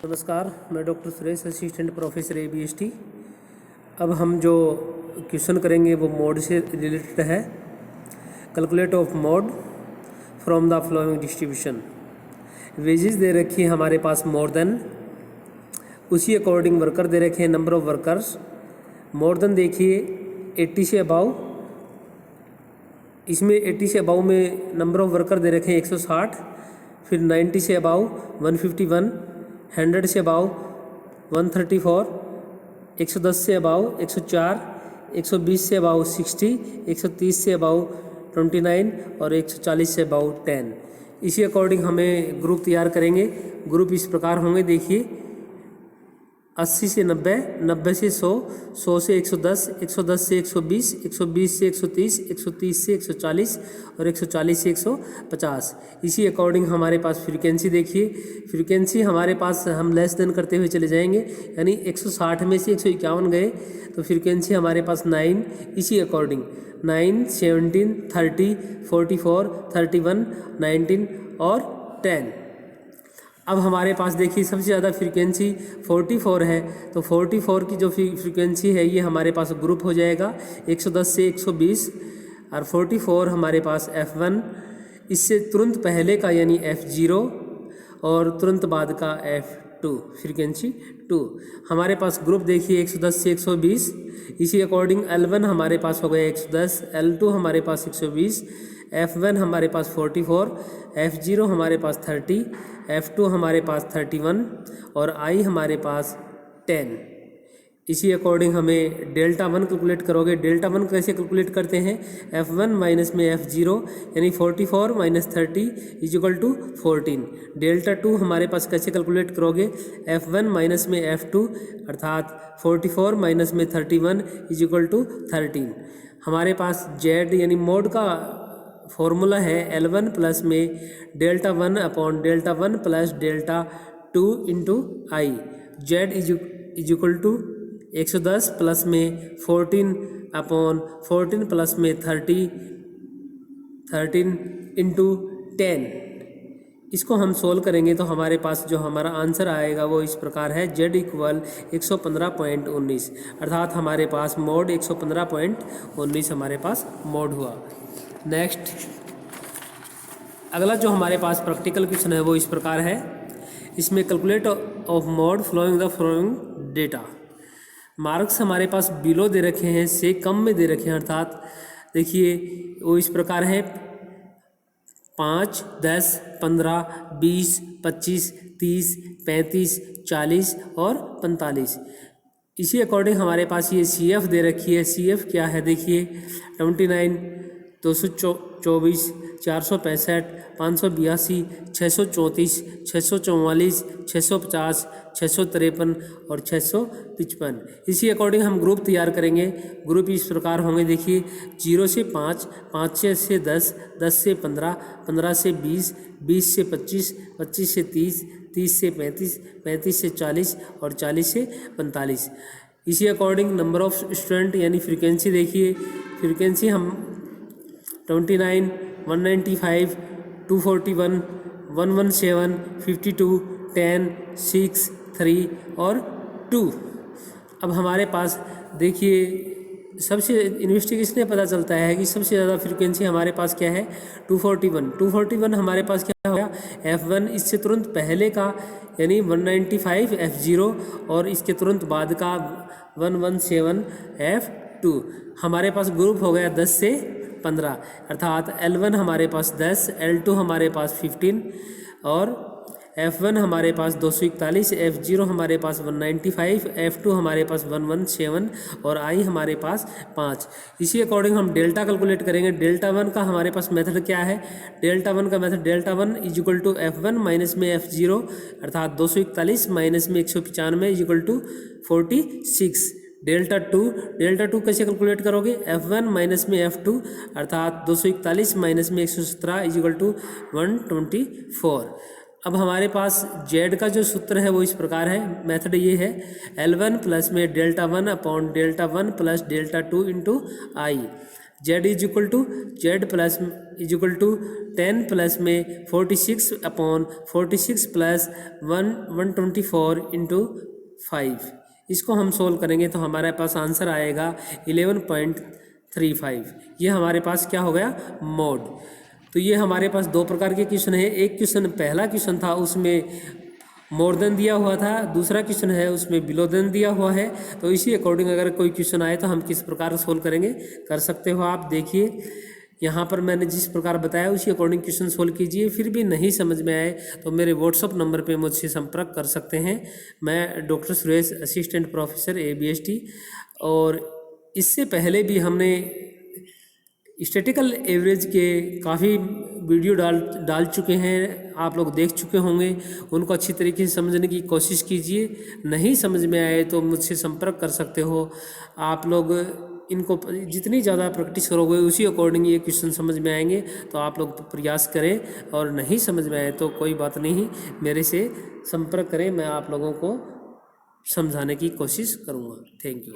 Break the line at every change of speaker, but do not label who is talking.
नमस्कार, मैं doctor Suresh, assistant professor ABST। अब हम जो क्वेश्चन करेंगे वो मोड से रिलेटेड है। Calculate of mode from the following distribution. Wages दे रखी है हमारे पास मोर देन, उसी अकॉर्डिंग वर्कर दे रखे हैं number of workers. More than देखिए 80 से अबाउ, इसमें 80 से अबाउ में नंबर ऑफ वर्कर दे रखे हैं 160, फिर 90 से अबाउ 151, 100 से अबाउ 134, 110 से अबाउ 104, 120 से अबाउ 60, 130 से अबाउ 29 और 140 से अबाउ 10। इसी अकॉर्डिंग हमें ग्रुप तैयार करेंगे। ग्रुप इस प्रकार होंगे, देखिए 80 से 90, 90 से 100, 100 से 110, 110 से 120, 120 से 130, 130 से 140 और 140 से 150। इसी अकॉर्डिंग हमारे पास फ्रीक्वेंसी देखिए, फ्रीक्वेंसी हमारे पास हम लेस देन करते हुए चले जाएंगे, यानी 160 में से 151 गए तो फ्रीक्वेंसी हमारे पास 9। इसी अकॉर्डिंग 9, 17, 30, 44, 31, 19 और 10। अब हमारे पास देखिए सबसे ज़्यादा फ्रीक्वेंसी 44 है, तो 44 की जो फ्रीक्वेंसी है ये हमारे पास ग्रुप हो जाएगा 110 से 120, और 44 हमारे पास F1, इससे तुरंत पहले का यानी F0 और तुरंत बाद का F2, फ्रीक्वेंसी 2। हमारे पास ग्रुप देखिए 110 से 120, इसी अकॉर्डिंग L1 हमारे पास हो गया 110, L2 हमारे पास 120, F1 हमारे पास 44, F0 हमारे पास 30, F2 हमारे पास 31 और I हमारे पास 10। इसी अकॉर्डिंग हमें डेल्टा 1 कैलकुलेट करोगे। डेल्टा 1 कैसे कैलकुलेट करते हैं? F1 माइनस में F0 यानी 44 minus 30 is equal to 14। Delta 2 हमारे पास कैसे कैलकुलेट करोगे? F1 माइनस में F2 अर्थात 44 माइनस में 31 इज इक्वल टू 13। हमारे पास Z यानी मोड का फॉर्मूला है L1 प्लस में delta 1 upon delta 1 plus delta 2 into I। Z is equal to 110 plus में 14 अपॉन 14 प्लस में 13 इंटू 10। इसको हम सोल्व करेंगे तो हमारे पास जो हमारा आंसर आएगा वो इस प्रकार है, Z इक्वल 115.19, अर्थात हमारे पास मोड 115.19 हमारे पास मोड हुआ। नेक्स्ट अगला जो हमारे पास प्रैक्टिकल क्वेश्चन है वो इस प्रकार है। इसमें calculate of mode flowing the following data. Marks हमारे पास बिलो दे रखे हैं, से कम में दे रखे हैं, अर्थात देखिए वो इस प्रकार है 5, 10, 15, 20, 25, 30, 35, 40 और 45। इसी अकॉर्डिंग हमारे पास ये CF दे रखी है। CF क्या है देखिए 29, 224, 465, 582, 634, 644, 650, 653 और 655। इसी अकॉर्डिंग हम ग्रुप तैयार करेंगे। ग्रुप इस प्रकार होंगे, देखिए 0 से 5, 5 से 10, 10 से 15, 15 से 20, 20 से 25, 25 से 30, 30 से 35, 35 से 40 और 40 से 45। इसी अकॉर्डिंग नंबर ऑफ स्टूडेंट यानी फ्रीक्वेंसी देखिए, फ्रीक्वेंसी हम 29, 195, 241, 117, 52, 10, 6, 3 और 2। अब हमारे पास देखिए सबसे इन्वेस्टिगेशन में पता चलता है कि सबसे ज़्यादा फ्रीक्वेंसी हमारे पास क्या है 241 हमारे पास क्या हो गया F1, इससे तुरंत पहले का यानी 195 F0 और इसके तुरंत बाद का 117 F2। हमारे पास ग्रुप हो गया 10 से 15, अर्थात L1 हमारे पास 10, L2 हमारे पास 15 और F1 हमारे पास 241, F0 हमारे पास 195, F2 हमारे पास 117 और I हमारे पास 5। इसी अकॉर्डिंग हम डेल्टा कैलकुलेट करेंगे। डेल्टा 1 का हमारे पास मेथड क्या है? डेल्टा 1 का method delta 1 is equal to F1 minus में F0 अर्थात 241 माइनस में 195 इज इक्वल टू 46। डेल्टा 2 कैसे कैलकुलेट करोगे? F1 माइनस में F2 अर्थात 241 माइनस में 117 इज इक्वल टू 124। अब हमारे पास Z का जो सूत्र है वो इस प्रकार है, मेथड ये है L1 प्लस में delta 1 upon delta 1 plus delta 2 into I। Z is equal to Z plus is equal to 10 plus में 46 अपॉन 46 प्लस 124 इंटू 5। इसको हम सोल्व करेंगे तो हमारे पास आंसर आएगा 11.35। ये हमारे पास क्या हो गया, मोड। तो ये हमारे पास दो प्रकार के क्वेश्चन है। एक क्वेश्चन, पहला क्वेश्चन था उसमें मोर देन दिया हुआ था, दूसरा क्वेश्चन है उसमें बिलो देन दिया हुआ है। तो इसी अकॉर्डिंग अगर कोई क्वेश्चन आए तो हम किस प्रकार सोल्व करेंगे, कर सकते हो आप। देखिए यहाँ पर मैंने जिस प्रकार बताया उसी अकॉर्डिंग क्वेश्चन सोल्व कीजिए। फिर भी नहीं समझ में आए तो मेरे व्हाट्सअप नंबर पे मुझसे संपर्क कर सकते हैं। मैं doctor Suresh, assistant professor ABST। और इससे पहले भी हमने स्टैटिकल एवरेज के काफ़ी वीडियो डाल चुके हैं, आप लोग देख चुके होंगे। उनको अच्छी तरीके से समझने की कोशिश कीजिए। नहीं समझ में आए तो मुझसे संपर्क कर सकते हो। आप लोग इनको जितनी ज़्यादा प्रैक्टिस करोगे उसी अकॉर्डिंग ये क्वेश्चन समझ में आएंगे। तो आप लोग प्रयास करें, और नहीं समझ में आए तो कोई बात नहीं, मेरे से संपर्क करें, मैं आप लोगों को समझाने की कोशिश करूँगा। Thank you.